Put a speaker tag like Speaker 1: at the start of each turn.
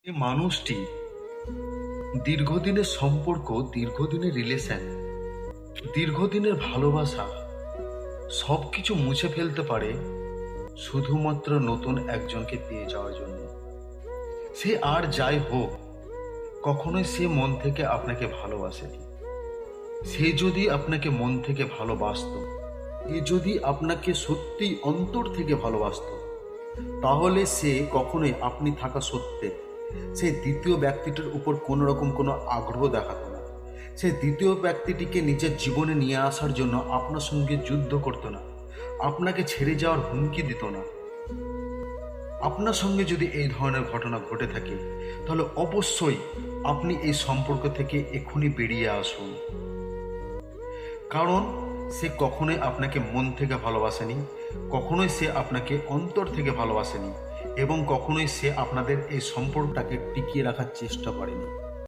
Speaker 1: এই মানুষটি দীর্ঘদিনের সম্পর্ক, দীর্ঘদিনের রিলেশন, দীর্ঘদিনের ভালোবাসা সবকিছু মুছে ফেলতে পারে শুধুমাত্র নতুন একজনকে পেয়ে যাওয়ার জন্য। সে আর যাই হোক, কখনোই সে মন থেকে আপনাকে ভালোবাসেনি। সে যদি আপনাকে মন থেকে ভালোবাসতো, সে যদি আপনাকে সত্যি অন্তর থেকে ভালোবাসতো, তাহলে সে কখনোই আপনি থাকা সত্ত্বে সে দ্বিতীয় ব্যক্তিটির উপর কোনো রকম কোনো আগ্রহ দেখাতো না। সে দ্বিতীয় ব্যক্তিটিকে নিজের জীবনে নিয়ে আসার জন্য আপনার সঙ্গে যুদ্ধ করতো না, আপনাকে ছেড়ে যাওয়ার হুমকি দিত না। আপনার সঙ্গে যদি এই ধরনের ঘটনা ঘটে থাকে, তাহলে অবশ্যই আপনি এই সম্পর্ক থেকে এক্ষুনি বেরিয়ে আসুন। কারণ সে কখনোই আপনাকে মন থেকে ভালোবাসেনি, কখনোই সে আপনাকে অন্তর থেকে ভালোবাসেনি, এবং কখনোই সে আপনাদের এই সম্পর্কটাকে টিকিয়ে রাখার চেষ্টা করেনি।